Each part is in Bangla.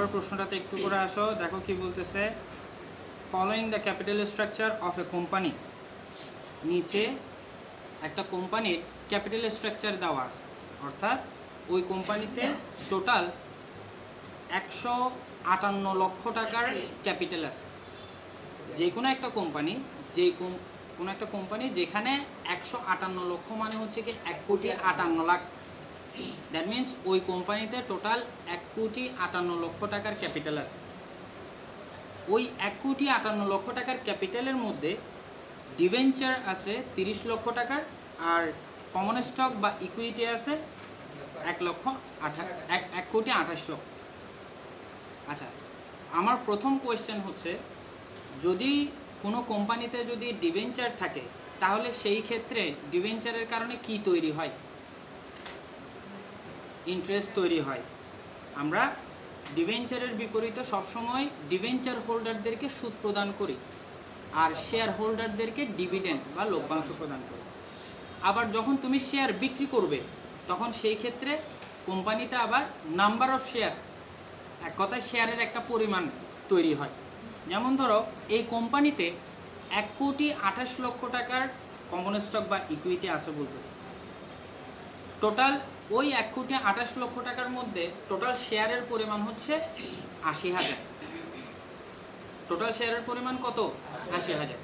নম্বর প্রশ্নটাতে একটু করে আসো, দেখো কি বলতেছে। Following the capital structure of a company, নিচে একটা কোম্পানির ক্যাপিটাল স্ট্রাকচার দেওয়া আছে, অর্থাৎ ওই কোম্পানিতে টোটাল 158 লক্ষ টাকার ক্যাপিটাল আছে। যে কোনো একটা কোম্পানি, কোনো একটা কোম্পানি যেখানে 158 লক্ষ মানে হচ্ছে কি 1,58,00,000, দ্যাট মিন্স ওই কোম্পানিতে টোটাল 1,58,00,000 টাকার ক্যাপিটাল আছে। ওই 1,58,00,000 টাকার ক্যাপিটালের মধ্যে ডিভেঞ্চার আছে 30 লক্ষ টাকার, আর কমন স্টক বা ইকুইটি আছে 1,28,00,000। আচ্ছা, আমার প্রথম কোয়েশ্চেন হচ্ছে, যদি কোনো কোম্পানিতে যদি ডিভেঞ্চার থাকে তাহলে সেই ক্ষেত্রে ডিভেঞ্চারের কারণে কি তৈরি হয়? ইন্টারেস্ট তৈরি হয়। আমরা ডিভেঞ্চারের বিপরীতে সবসময় ডিভেঞ্চার হোল্ডারদেরকে সুদ প্রদান করি আর শেয়ার হোল্ডারদেরকে ডিভিডেন্ড বা লভ্যাংশ প্রদান করি। আবার যখন তুমি শেয়ার বিক্রি করবে তখন সেই ক্ষেত্রে কোম্পানিতে আবার নাম্বার অফ শেয়ার, এক কথায় শেয়ারের একটা পরিমাণ তৈরি হয়। যেমন ধরো এই কোম্পানিতে 1,28,00,000 টাকার কমন স্টক বা ইকুইটি আছে বলতেছে। টোটাল ওই 1,28,00,000 টাকার মধ্যে টোটাল শেয়ারের পরিমাণ হচ্ছে 80,000। টোটাল শেয়ারের পরিমাণ কত? 80,000।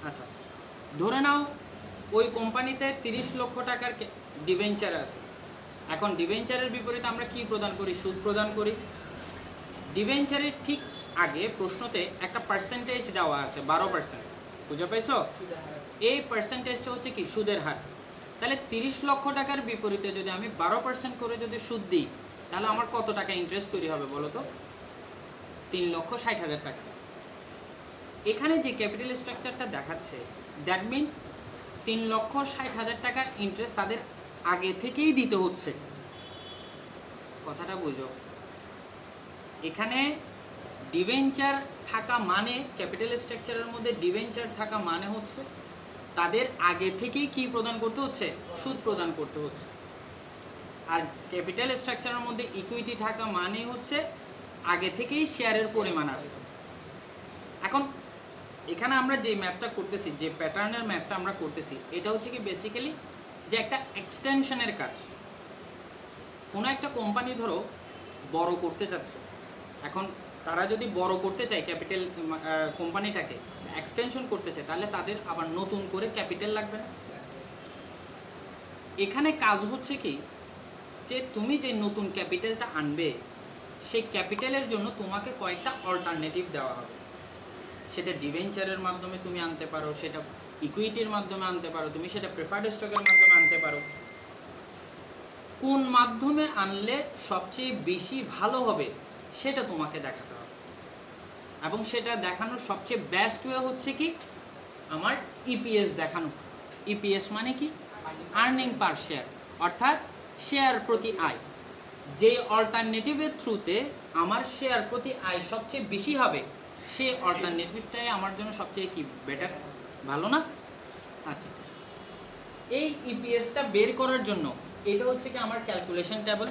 আচ্ছা, ধরে নাও ওই কোম্পানিতে 30 লক্ষ টাকার ডিভেঞ্চার আছে। এখন ডিভেঞ্চারের বিপরীতে আমরা কি প্রদান করি? সুদ প্রদান করি। ডিভেঞ্চারের ঠিক আগে প্রশ্নতে একটা পার্সেন্টেজ দেওয়া আছে, 12%। বুঝে পাইছো? এই পার্সেন্টেজটা হচ্ছে কি? সুদের হার। তাহলে 30 লক্ষ টাকার বিপরীতে যদি আমি 12% করে যদি সুদ দিই তাহলে আমার কত টাকা ইন্টারেস্ট তৈরি হবে বলো তো? 3,60,000 টাকা। এখানে যে ক্যাপিটাল স্ট্রাকচারটা দেখাচ্ছে, দ্যাট মিন্স 3,60,000 টাকা ইন্টারেস্ট তাদের আগে থেকেই দিতে হচ্ছে। কথাটা বুঝো। এখানে ডিভেঞ্চার থাকা মানে, ক্যাপিটাল স্ট্রাকচারের মধ্যে ডিভেঞ্চার থাকা মানে হচ্ছে তাদের আগে থেকেই কি প্রদান করতে হচ্ছে? সুদ প্রদান করতে হচ্ছে। আর ক্যাপিটাল স্ট্রাকচারের মধ্যে ইকুইটি থাকা মানে হচ্ছে আগে থেকেই শেয়ারের পরিমাণ আছে। এখন এখানে আমরা যে ম্যাথটা করতেছি, যে প্যাটার্নের ম্যাথটা আমরা করতেছি, এটা হচ্ছে কি বেসিক্যালি যে একটা এক্সটেনশনের কাজ। কোনো একটা কোম্পানি ধরো বড় করতে চাচ্ছে, এখন তারা যদি বড় করতে চায় ক্যাপিটাল, কোম্পানিটাকে এক্সটেনশন করতে চায়, তাহলে তাদের আবার নতুন করে ক্যাপিটাল লাগবে না? এখানে কাজ হচ্ছে কি, যে তুমি যে নতুন ক্যাপিটালটা আনবে সেই ক্যাপিটালের জন্য তোমাকে কয়েকটা অল্টারনেটিভ দেওয়া হবে। সেটা ডিভেঞ্চারের মাধ্যমে তুমি আনতে পারো, সেটা ইকুইটির মাধ্যমে আনতে পারো, তুমি সেটা প্রেফার্ড স্টকের মাধ্যমে আনতে পারো। কোন মাধ্যমে আনলে সবচেয়ে বেশি ভালো হবে সেটা তোমাকে দেখাতে হবে, এবং সেটা দেখানোর সবচেয়ে বেস্ট ওয়ে হচ্ছে কি আমার ইপিএস দেখানো। ইপিএস মানে কি? আর্নিং পার শেয়ার, অর্থাৎ শেয়ার প্রতি আয়। যে অল্টারনেটিভের থ্রুতে আমার শেয়ার প্রতি আয় সবচেয়ে বেশি হবে সেই অল্টারনেটিভটাই আমার জন্য সবচেয়ে কি বেটার, ভালো না? আচ্ছা, এই ইপিএসটা বের করার জন্য এটা হচ্ছে কি আমার ক্যালকুলেশন টেবল।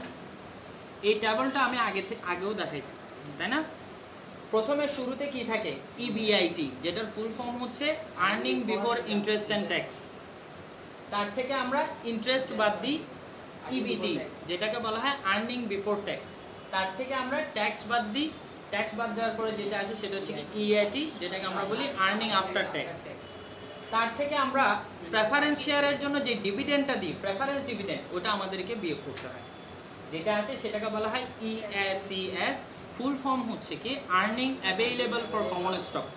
এই টেবলটা আমি আগেও দেখাইছি, তাই না? প্রথমে শুরুতে কি থাকে? ইবিআইটি, যেটার ফুল ফর্ম হচ্ছে earning before interest and tax. তার থেকে আমরা ইন্টারেস্ট বাদ দিই ইবিটি, যেটাকে বলা হয় আর্নিং বিফোর ট্যাক্স। তার থেকে আমরা ট্যাক্স বাদ দিই, ট্যাক্স বাদ দেওয়ার পরে যেটা আসে সেটা হচ্ছে কি ইআইটি, যেটাকে আমরা বলি আর্নিং আফটার ট্যাক্স। তার থেকে আমরা প্রেফারেন্স শেয়ারের জন্য যে ডিভিডেন্ডটা দিই, প্রেফারেন্স ডিভিডেন্ড, ওটা আমাদেরকে বিয়োগ করতে হয়। যেটা আছে সেটাকে বলা হয় ইএসিএস। ফুল ফর্ম হচ্ছে কি earning available for common stock,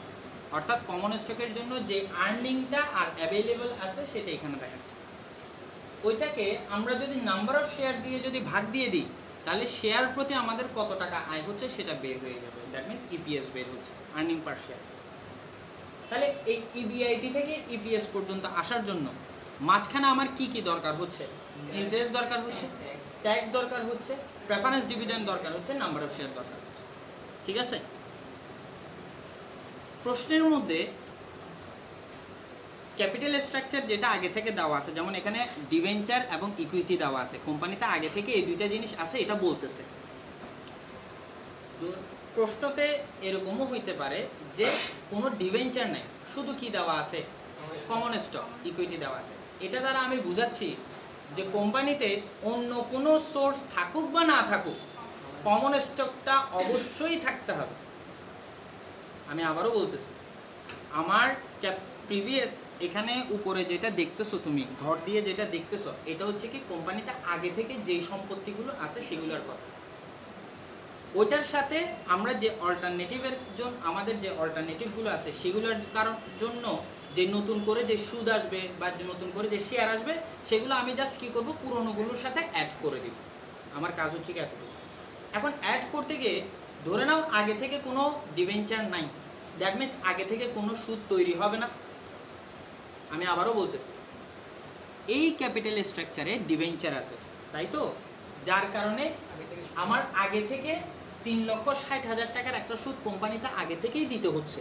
অর্থাৎ কমন স্টকের জন্য যে আর্নিংটা আর অ্যাভেইলেবল আছে সেটা এখানে দেখাচ্ছে। ওইটাকে আমরা যদি নাম্বার অফ শেয়ার দিয়ে যদি ভাগ দিয়ে দিই তাহলে শেয়ার প্রতি আমাদের কত টাকা আয় হচ্ছে সেটা বের হয়ে যাবে। দ্যাট মিন্স ইপিএস বের হচ্ছে, আর্নিং পার শেয়ার। তাহলে এই ইবিআইটি থেকে ইপিএস পর্যন্ত আসার জন্য মাঝখানে আমার কি কি দরকার হচ্ছে? ইন্টারেস্ট দরকার হচ্ছে, ট্যাক্স দরকার হচ্ছে, প্রেফারেন্স ডিভিডেন্ড দরকার হচ্ছে, নাম্বার অফ শেয়ার দরকার হচ্ছে। ঠিক আছে? প্রশ্নের মধ্যে ক্যাপিটাল স্ট্রাকচার যেটা আগে থেকে দেওয়া আছে, যেমন এখানে ডিভেঞ্চার এবং ইকুইটি দেওয়া আছে, কোম্পানিতে আগে থেকে এই দুইটা জিনিস আছে এটা বলতেছে। প্রশ্নতে এরকমও হইতে পারে যে কোনো ডিবেঞ্চার নাই, শুধু কি দেওয়া আছে, কমন স্টক ইকুইটি দেওয়া আছে। এটা দ্বারা আমি বুঝাচ্ছি যে কোম্পানিতে অন্য কোনো সোর্স থাকুক বা না থাকুক, কমন স্টকটা অবশ্যই থাকতে হবে। আমি আবারও বলতেছি, আমার প্রিভিয়াস এখানে উপরে যেটা দেখতেছো তুমি ঘর দিয়ে যেটা দেখতেছো, এটা হচ্ছে কি কোম্পানিতে আগে থেকে যেই সম্পত্তিগুলো আছে সেগুলোর কথা। ওইটার সাথে আমরা যে অল্টারনেটিভের জন্য আমাদের যে অল্টারনেটিভগুলো আছে সেগুলোর জন্য যে নতুন করে যে সুদ আসবে বা যে নতুন করে যে শেয়ার আসবে, সেগুলো আমি জাস্ট কী করবো, পুরোনোগুলোর সাথে অ্যাড করে দিব। আমার কাজ হচ্ছে কি এতটুকু। এখন অ্যাড করতে গিয়ে ধরে নাও আগে থেকে কোনো ডিবেঞ্চার নাই, দ্যাট মিনস আগে থেকে কোনো সুদ তৈরি হবে না। আমি আবারও বলতেছি, এই ক্যাপিটাল স্ট্রাকচারে ডিবেঞ্চার আছে, তাই তো, যার কারণে আমার আগে থেকে 3,60,000 টাকার একটা সুদ কোম্পানিতে আগে থেকেই দিতে হচ্ছে।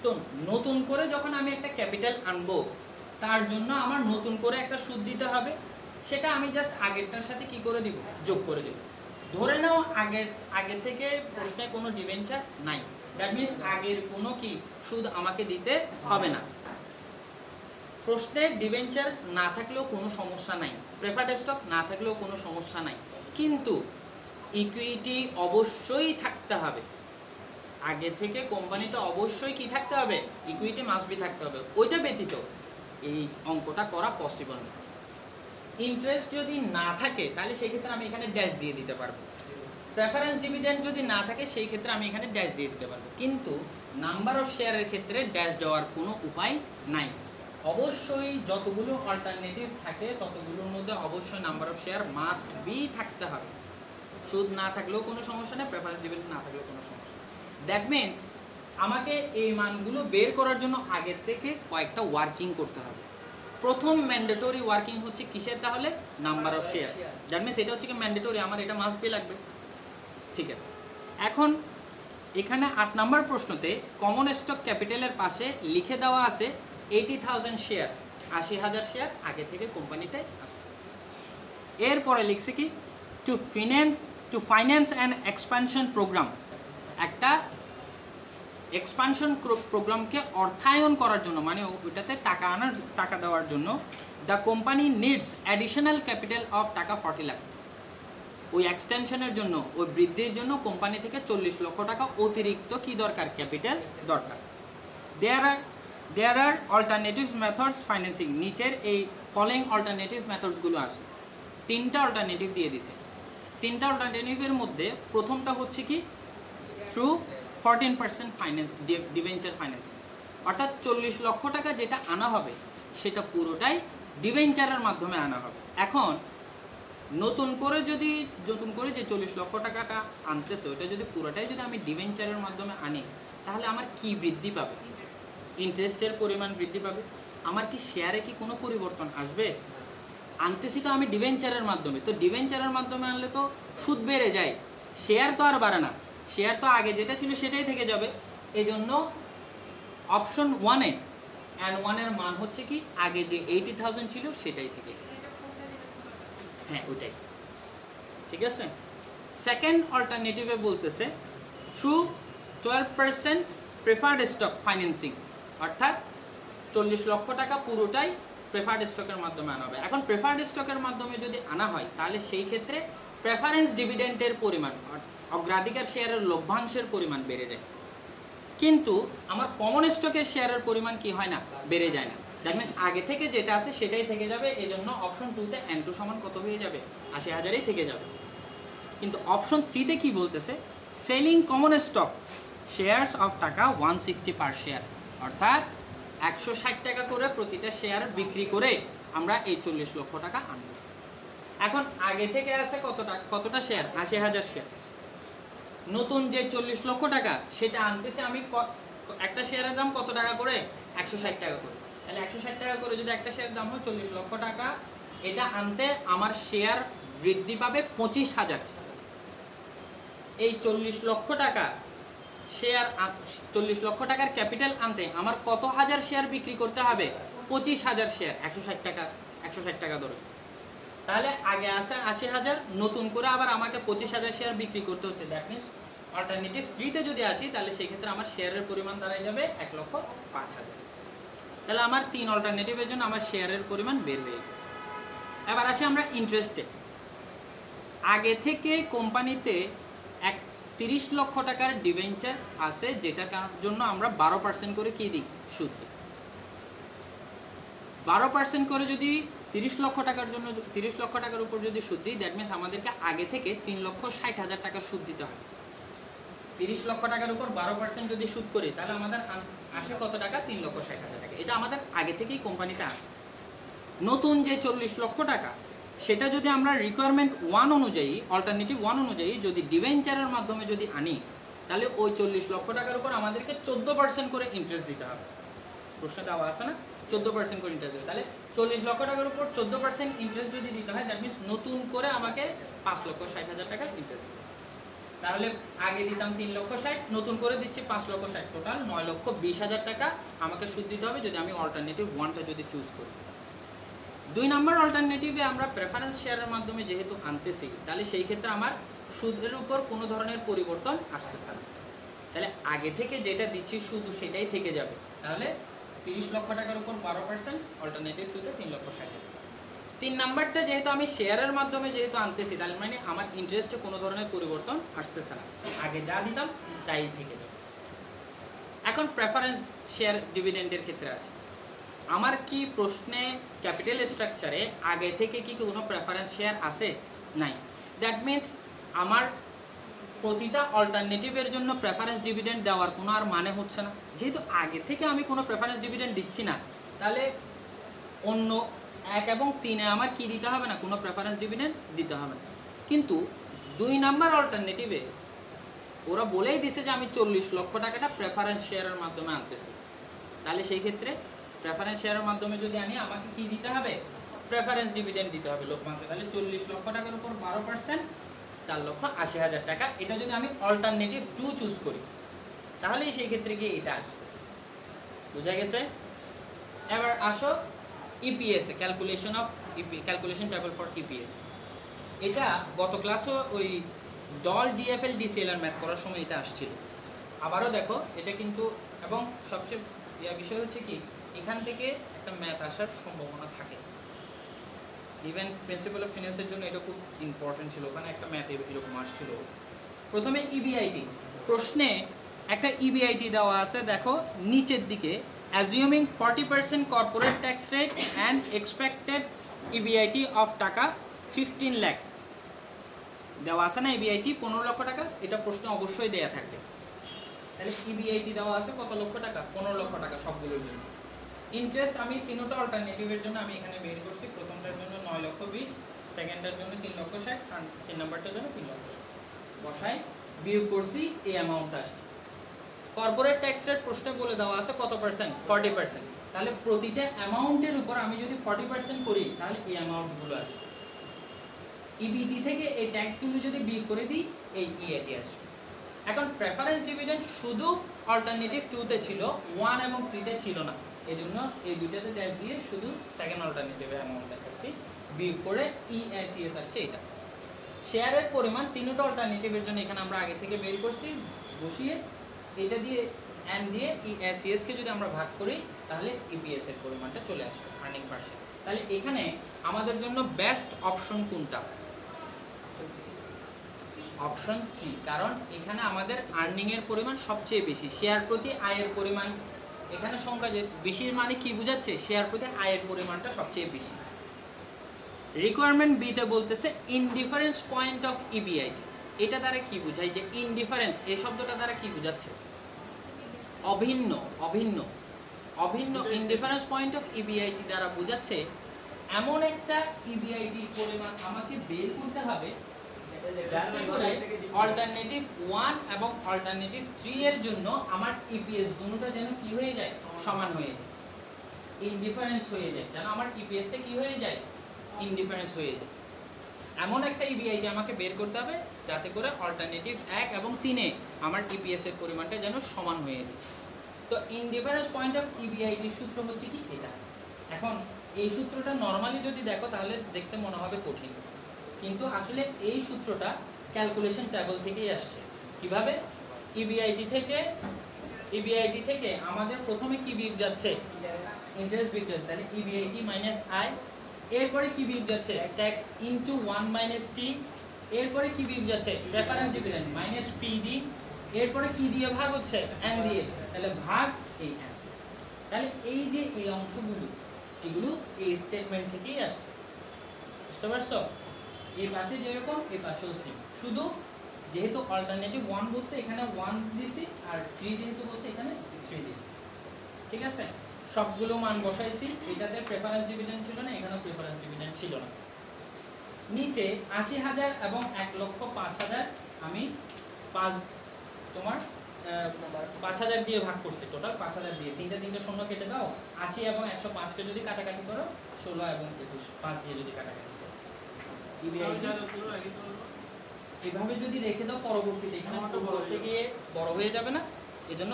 তো নতুন করে যখন আমি একটা ক্যাপিটাল আনবো, তার জন্য আমার নতুন করে একটা সুদ দিতে হবে, সেটা আমি জাস্ট আগেরটার সাথে কি করে দিব, যোগ করে দিব। ধরে নাও আগে থেকে প্রশ্নে কোনো ডিবেঞ্চার নাই, দ্যাট মিনস আগের কোনো কি সুদ আমাকে দিতে হবে না। প্রশ্নে ডিবেঞ্চার না থাকলেও কোনো সমস্যা নাই, প্রেফার্ড স্টক না থাকলেও কোনো সমস্যা নাই, কিন্তু ইকুইটি অবশ্যই থাকতে হবে। আগে থেকে কোম্পানিতে অবশ্যই কি থাকতে হবে, ইকুইটি মাস্ট বি থাকতে হবে। ওইটা ব্যতীত এই অঙ্কটা করা পসিবল না। ইন্টারেস্ট যদি না থাকে তাহলে সেই ক্ষেত্রে আমি এখানে ড্যাশ দিয়ে দিতে পারবো। প্রেফারেন্স ডিভিডেন্ড যদি না থাকে সেই ক্ষেত্রে আমি এখানে ড্যাশ দিয়ে দিতে পারবো, কিন্তু নাম্বার অফ শেয়ারের ক্ষেত্রে ড্যাশ দেওয়ার কোনো উপায় নাই। অবশ্যই যতগুলো অল্টারনেটিভ থাকে ততগুলোর মধ্যে অবশ্যই number of share must be থাকতে হবে। সুদ না থাকলেও কোনো সমস্যা নেই, প্রেফারেন্স ডিভিডেন্ড না থাকলেও কোনো সমস্যা নেই। দ্যাট মিনস আমাকে এই মানগুলো বের করার জন্য আগের থেকে কয়েকটা ওয়ার্কিং করতে হবে। প্রথম ম্যান্ডেটরি ওয়ার্কিং হচ্ছে কিসের, তাহলে number of share. That means এটা হচ্ছে কি ম্যান্ডেটরি, আমার এটা মাস্ট বি লাগবে। ঠিক আছে, এখন এখানে 8 নম্বর প্রশ্নতে কমন স্টক ক্যাপিটালের পাশে লিখে দেওয়া আছে 80,000 শেয়ার, 80,000 শেয়ার আগে থেকে কোম্পানিতে আছে। এরপরে লিখছে কি, to finance an expansion program, একটা এক্সপানশন প্রোগ্রামকে অর্থায়ন করার জন্য, মানে ওইটাতে টাকা দেওয়ার জন্য, the company needs additional capital of taka 40 lakh. ওই এক্সটেনশনের জন্য, ওই বৃদ্ধির জন্য কোম্পানি থেকে 40 লক্ষ টাকা অতিরিক্ত কি দরকার, ক্যাপিটাল দরকার। দেয়ার আর অল্টারনেটিভ মেথডস ফাইন্যান্সিং, নিচের এই ফলোইং অল্টারনেটিভ মেথডসগুলো আছে। 3টা অল্টারনেটিভ দিয়ে দিছে। 3টা অল্টারনেটিভের মধ্যে প্রথমটা হচ্ছে কি, থ্রু 14% ফাইন্যান্স, ডিবেঞ্চার ফাইন্যান্সিং, অর্থাৎ 40 লক্ষ টাকা যেটা আনা হবে সেটা পুরোটাই ডিবেঞ্চারের মাধ্যমে আনা হবে। এখন নতুন করে যে 40 লক্ষ টাকাটা আনতেছে ওটা যদি পুরোটাই যদি আমি ডিবেঞ্চারের মাধ্যমে আনি, তাহলে আমার কি বৃদ্ধি পাবে, ইন্টারেস্টের পরিমাণ বৃদ্ধি পাবে। আমার কি শেয়ারে কি কোনো পরিবর্তন আসবে? আনতেছি তো আমি ডিবেঞ্চারের মাধ্যমে, তো ডিবেঞ্চারের মাধ্যমে আনলে তো সুদ বেড়ে যায়, শেয়ার তো আর বাড়ে না, শেয়ার তো আগে যেটা ছিল সেটাই থেকে যাবে। এই জন্য অপশন 1-এ অ্যান্ড 1-এর মান হচ্ছে কি, আগে যে 80,000 ছিল সেটাই থেকে গেছে। হ্যাঁ, ওইটাই ঠিক আছে। সেকেন্ড অল্টারনেটিভে বলতেছে থ্রু 12% প্রেফার্ড স্টক ফাইন্যান্সিং, অর্থাৎ 40 লক্ষ টাকা পুরোটাই প্রেফার্ড স্টকের মাধ্যমে আনা হবে। এখন প্রেফার্ড স্টকের মাধ্যমে যদি আনা হয় তাহলে সেই ক্ষেত্রে প্রেফারেন্স ডিভিডেন্টের পরিমাণ, অগ্রাধিকার শেয়ারের লভ্যাংশের পরিমাণ বেড়ে যায়, কিন্তু আমার কমন স্টকের শেয়ারের পরিমাণ কি হয় না, বেড়ে যায় না। দ্যাট মিনস আগে থেকে যেটা আছে সেটাই থেকে যাবে। এই জন্য অপশন 2-তে N2 সমান কত হয়ে যাবে, 80,000-ই থেকে যাবে। কিন্তু অপশন 3-তে কি বলতেছে, selling common stock shares of টাকা 160 পার শেয়ার, অর্থাৎ 160 টাকা করে প্রতিটা শেয়ার বিক্রি করে আমরা এই 40 লক্ষ টাকা আনব। এখন আগে থেকে আছে কতটা শেয়ার, 80,000 শেয়ার। নতুন যে 40 লক্ষ টাকা সেটা আনতেছে আমি, একটা শেয়ারের দাম কত টাকা করে, 160 টাকা করে। তাহলে 160 টাকা করে যদি একটা শেয়ারের দাম হয় 40 লক্ষ টাকা, এটা আনতে আমার শেয়ার বৃদ্ধি পাবে 25,000। এই 40 লক্ষ টাকা শেয়ার, 40 লক্ষ টাকার ক্যাপিটাল আনতে আমার কত হাজার শেয়ার বিক্রি করতে হবে, 25,000 শেয়ার, 160 টাকা ধরে। তাহলে আগে আছে 80,000, নতুন করে আবার আমাকে 25,000 শেয়ার বিক্রি করতে হচ্ছে। দ্যাট মিনস অল্টারনেটিভ 3-তে যদি আসি তাহলে সেই ক্ষেত্রে আমার শেয়ারের পরিমাণ দাঁড়ায় যাবে 1,05,000। তাহলে আমার 3 অল্টারনেটিভের জন্য আমার শেয়ারের পরিমাণ বের হয়ে গেল। এবার আসি আমরা ইন্টারেস্টে। আগে থেকে কোম্পানিতে 30 লক্ষ টাকার ডিবেঞ্চার আছে, যেটার জন্য আমরা 12% করে কি দিই, সুদ দিই। 12% করে যদি 30 লক্ষ টাকার জন্য 30 লক্ষ টাকার উপর যদি সুদ দিই, দ্যাট মিনস আমাদেরকে আগে থেকে 3,60,000 টাকা সুদ দিতে হয়। 30 লক্ষ টাকার উপর 12% যদি সুদ করি তাহলে আমাদের আসে কত টাকা, 3,60,000 টাকা। এটা আমাদের আগে থেকেই কোম্পানিতে আসে। নতুন যে 40 লক্ষ টাকা, সেটা যদি আমরা রিকোয়ারমেন্ট 1 অনুযায়ী, অল্টারনেটিভ 1 অনুযায়ী যদি ডিবেঞ্চারের মাধ্যমে যদি আনি, তাহলে ওই 40 লক্ষ টাকার উপর আমাদেরকে 14% করে ইন্টারেস্ট দিতে হবে। প্রশ্ন দেওয়া আছে না, 14% করে ইন্টারেস্ট দেবে। তাহলে 40 লক্ষ টাকার উপর 14% ইন্টারেস্ট যদি দিতে হয়, দ্যাট মিনস নতুন করে আমাকে 5,60,000 টাকা ইন্টারেস্ট দিতে হবে। তাহলে আগে দিতাম 3,60,000, নতুন করে দিচ্ছি 5,60,000, টোটাল 9,20,000 টাকা আমাকে সুদ দিতে হবে যদি আমি অল্টারনেটিভ 1টা যদি চুজ করি। 2 নম্বর অল্টারনেটিভে আমরা প্রেফারেন্স শেয়ারের মাধ্যমে যেহেতু আনতেছি, তাহলে সেই ক্ষেত্রে আমার সুদের উপর কোনো ধরনের পরিবর্তন আসতেছে না। তাহলে আগে থেকে যেটা দিচ্ছি শুধু সেটাই থেকে যাবে। তাহলে 30 লক্ষ টাকার উপর 12%, অল্টারনেটিভ 2তে 3,60,000। 3 নাম্বারটা যেহেতু আমি শেয়ারের মাধ্যমে যেহেতু আনতেছি, তাহলে মানে আমার ইন্টারেস্টে কোনো ধরনের পরিবর্তন আসতেছে না, আগে যা দিতাম তাই থেকে যাবে। এখন প্রেফারেন্স শেয়ার ডিভিডেন্ডের ক্ষেত্রে আসে। আমার কি প্রশ্নে ক্যাপিটাল স্ট্রাকচারে আগে থেকে কি কোনো প্রেফারেন্স শেয়ার আছে? নাই। দ্যাট মিনস আমার প্রতিটা অল্টারনেটিভের জন্য প্রেফারেন্স ডিভিডেন্ড দেওয়ার কোনো আর মানে হচ্ছে না। যেহেতু আগে থেকে আমি কোনো প্রেফারেন্স ডিভিডেন্ড দিচ্ছি না, তাহলে অন্য 1 এবং 3-এ আমার কি দিতে হবে না, কোনো প্রেফারেন্স ডিভিডেন্ড দিতে হবে না। কিন্তু 2 নাম্বার অল্টারনেটিভে ওরা বলেই দিছে যে আমি 40 লক্ষ টাকাটা প্রেফারেন্স শেয়ারের মাধ্যমে আনতেছি। তাহলে সেই ক্ষেত্রে প্রেফারেন্স শেয়ারের মাধ্যমে যদি আনি, আমাকে কি দিতে হবে, প্রেফারেন্স ডিভিডেন্ড দিতে হবে লভ্যাংশে। তাহলে 40 লক্ষ টাকার উপর 12%, 4,80,000 টাকা। এটা যদি আমি অল্টারনেটিভ 2 চুজ করি, তাহলেই সেই ক্ষেত্রে গিয়ে এটা আসতেছে। বুঝা গেছে? এবার আসো EPS, calculation of calculation table for EPS. এটা গত ক্লাসও ওই দল ডিএফএল ডিসিএল ম্যাথ করার সময় এটা আসছিল। আবারও দেখো এটা কিন্তু, এবং সবচেয়ে বিষয় হচ্ছে কি, এখান থেকে একটা ম্যাথ আসার সম্ভাবনা থাকে। ইভেন প্রিন্সিপাল অফ ফিনান্সের জন্য এটা খুব ইম্পর্টেন্ট ছিল, ওখানে একটা ম্যাথ এরকম আসছিল। প্রথমে ইবিআইটি, প্রশ্নে একটা ইবিআইটি দেওয়া আছে, দেখো নিচের দিকে, assuming 40% corporate tax rate and expected EBIT of টাকা 15 লাখ দেওয়া আছে না, ইবিআইটি 15 লক্ষ টাকা। এটা প্রশ্নে অবশ্যই দেয়া থাকবে। তাহলে ইবিআইটি দেওয়া আছে কত লক্ষ টাকা, 15 লক্ষ টাকা সবগুলোর জন্য। ইন্টারেস্ট আমি 3টা অল্টারনেটিভের জন্য আমি এখানে বের করছি। প্রথমটার জন্য 9,20,000, সেকেন্ডটার জন্য 3,60,000, 3 নাম্বারটার জন্য 3,00,000 বসাই, বিয়োগ করছি, এই অ্যামাউন্টটা আসছে। কর্পোরেট ট্যাক্স রেট প্রশ্নে বলে দেওয়া আছে কত পার্সেন্ট, 40%। তাহলে প্রতিটা অ্যামাউন্টের উপর আমি যদি 40% করি, তাহলে এই অ্যামাউন্টগুলো আসবে। ইবিটি থেকে এই ট্যাক্সগুলো যদি বিয়োগ করে দিই, এই ইএটি আসবে। এখন প্রেফারেন্স ডিভিডেন্ড শুধু অল্টারনেটিভ 2-তে ছিল, 1 এবং 3-তে ছিল না। এই জন্য এই দুইটাতে ট্যাক্স দিয়ে শুধু সেকেন্ড অল্টারনেটিভে অ্যামাউন্ট দেখাচ্ছি, বিয়োগ করে ইএসিএস আসছে এটা। শেয়ারের পরিমাণ 3টা অল্টারনেটিভের জন্য এখানে আমরা আগে থেকে বের করছি, বসিয়ে এটা দিয়ে এন দিয়ে ইএসিএস কে যদি আমরা ভাগ করি, তাহলে ইপিএস এর পরিমাণটা চলে আসবে, আর্নিং পার শেয়ার। তাহলে এখানে আমাদের জন্য বেস্ট অপশন কোনটা, অপশন 3, কারণ এখানে আমাদের আর্নিং এর পরিমাণ সবচেয়ে বেশি, শেয়ার প্রতি আয়ের পরিমাণ এখানে সংখ্যা যে বেশির মানে কি বোঝাচ্ছে, শেয়ার প্রতি আয়ের পরিমাণটা সবচেয়ে বেশি। রিকোয়ারমেন্ট বিতে বলতেছে ইনডিফারেন্স পয়েন্ট অফ ইবিআইটি। এটা দ্বারা কি বোঝায়, যে ইনডিফারেন্স এই শব্দটা দ্বারা কি বোঝাচ্ছে, অভিন্ন, অভিন্ন, অভিন্ন। ইনডিফারেন্স পয়েন্ট অফ ইবিআইটি দ্বারা বোঝাচ্ছে এমন একটা ইবিআইটি পরিমাণ আমাকে বের করতে হবে যাতে করে অল্টারনেটিভ 1 এবং অল্টারনেটিভ 3 এর জন্য আমার ইপিএস দুটোটা যেন কি হয়ে যায়, সমান হয়ে যায়, ইনডিফারেন্স হয়ে যায়, যেন আমার ইপিএসটা কি হয়ে যায়, ইনডিফারেন্স হয়ে যায়। এমন একটা ইবিআইটি আমাকে বের করতে হবে যাতে করে অল্টারনেটিভ 1 এবং 3-এ আমার ইপিএস এর পরিমাণটা যেন সমান হয়ে যায়। তো ইনডিফারেন্স পয়েন্ট অফ ইবিআইটির সূত্র হচ্ছে কি এটা। এখন এই সূত্রটা নর্মালি যদি দেখো তাহলে দেখতে মনে হবে কঠিন, কিন্তু আসলে এই সূত্রটা ক্যালকুলেশন টেবল থেকেই আসছে। কিভাবে? ইবিআইটি থেকে আমাদের প্রথমে কি বিয়োগ যাচ্ছে? ইন্টারেস্ট বিয়োগ যাচ্ছে, তাহলে ইবিআইটি মাইনাস আই। এরপরে কি বিয়োগ যাচ্ছে? ট্যাক্স ইনটু 1 মাইনাস টি। এরপরে কি বিয়োগ যাচ্ছে? Reference dividend minus PD. এরপরে কি দিয়ে ভাগ হচ্ছে? এন দিয়ে, তাহলে ভাগ এই এন। তাহলে এই যে এই অংশগুলো, এগুলো এই স্টেটমেন্ট থেকেই আসছে। বুঝতে পারছো? এই পাশে যেরকম এই পাশেও সেম, শুধু যেহেতু অল্টারনেটিভ 1 বলছে এখানে 1 দিছি, আর 3 যেহেতু বলছে এখানে 3 দিছি। ঠিক আছে, সবগুলো মান বসাইছি। এটাতে প্রেফারেন্স ডিভিডেন্ড ছিল না, এখানেও প্রেফারেন্স ডিভিডেন্ড ছিল না। নিচে 80,000 এবং 1,05,000 আমি 5,000 দিয়ে ভাগ করছি। টোটাল 5,000 দিয়ে তিনটা শূন্য কেটে দাও। 80 এবং 105 কে যদি কাটাকাটি করো, 16 এবং 21 5 দিয়ে যদি কাটাকাটি করো, এভাবে যদি রেখে দাও, পরবর্তীতে এখানে করতে গিয়ে বড় হয়ে যাবে না, এজন্য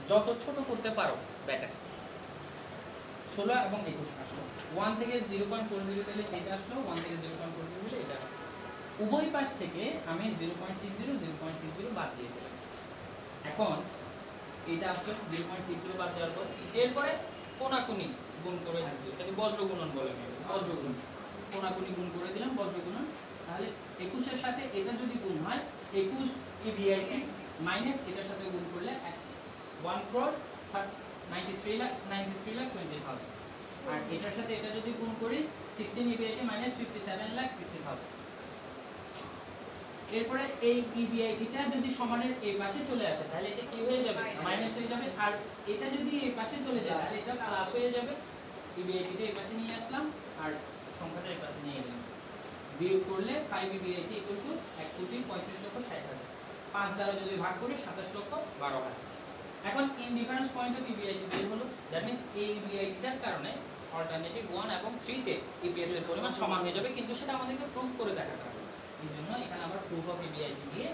যত ছোট করতে পারো বেটার। 16 এবং 21 আসলো। 1 থেকে 0.40 পেলে এটা আসলো, 1 থেকে 0.40 পেলে এটা আসলো। উভয় পাশ থেকে আমি 0.60 বাদ দিয়ে দিলাম। এখন এটা আসলো 0.60 বাদ দেওয়ার পর এরপরে কোনাকুনি গুণ করে দিচ্ছি, এটাকে বজ্র গুণন বলে। বজ্র গুণন, কোনাকুনি গুণ করে দিলাম, বজ্র গুণন। তাহলে 21 এর সাথে এটা যদি গুণ হয়, 21 ইবিআইটি মাইনাস এটার সাথে গুণ করলে 1,93,20,000। আর এটার সাথে এটা যদি গুণ করি 16 ইবিআইটি মাইনাস 57,60,000। এরপরে এই ইবিআইটিটা যদি সমানের এই পাশে চলে আসে, তাহলে এটা কি হয়ে যাবে? মাইনাস হয়ে যাবে। আর এটা যদি এই পাশে চলে যায়, তাহলে এটা প্লাস হয়ে যাবে। ইবিআইটিটা এই পাশে নিয়ে আসলাম, আর সংখ্যাটা এই পাশে নিয়ে গেলাম। বিয়োগ করলে 5 ইবিআইটি ইকুয়াল টু 1,35,60,000। 5 দ্বারা যদি ভাগ করি 27,12,000। এখন ইনডিফারেন্স পয়েন্ট অফ ইবিআইটি বের হলো। দ্যাট মিন্স এই ইবিআইটিটার কারণে অল্টারনেটিভ 1 এবং 3 তে ইপিএস এর পরিমাণ সমান হয়ে যাবে, কিন্তু সেটা আমাদেরকে প্রুফ করে দেখাতে হবে। এই জন্য এখানে আবার প্রুফ অফ ইবিআইটি দিয়ে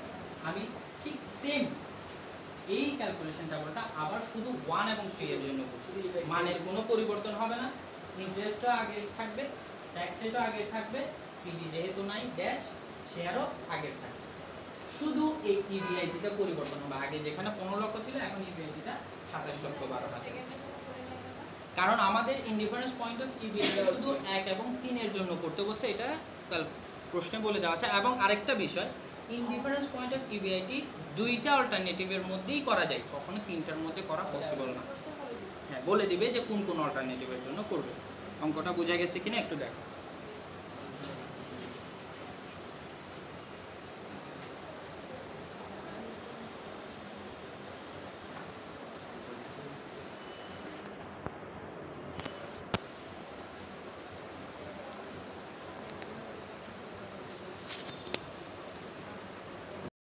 আমি ঠিক সেম এই ক্যালকুলেশন টেবলটা আবার শুধু 1 এবং 3 এর জন্য করছি। মানের কোনো পরিবর্তন হবে না, ইন্টারেস্টও আগের থাকবে, ট্যাক্স রেটও আগের থাকবে, পিডি যেহেতু নাই ড্যাশ, শেয়ারও আগের থাকবে। শুধু এই ইবিআইটিটা পরিবর্তন হবে। আগে যেখানে 15 লক্ষ ছিল, এখন ইবিআইটিটা 27,12,000। কারণ আমাদের ইনডিফারেন্স পয়েন্ট অফ ইবিআইটি শুধু 1 এবং 3 এর জন্য করতে বলছে, এটা প্রশ্নে বলে দেওয়া আছে। এবং আরেকটা বিষয়, ইনডিফারেন্স পয়েন্ট অফ ইবিআইটি দুইটা অল্টারনেটিভের মধ্যেই করা যায়, কখনো তিনটার মধ্যে করা পসিবল না। হ্যাঁ, বলে দিবে যে কোন কোন অল্টারনেটিভের জন্য করবে। অঙ্কটা বোঝা গেছে কিনা একটু দেখো।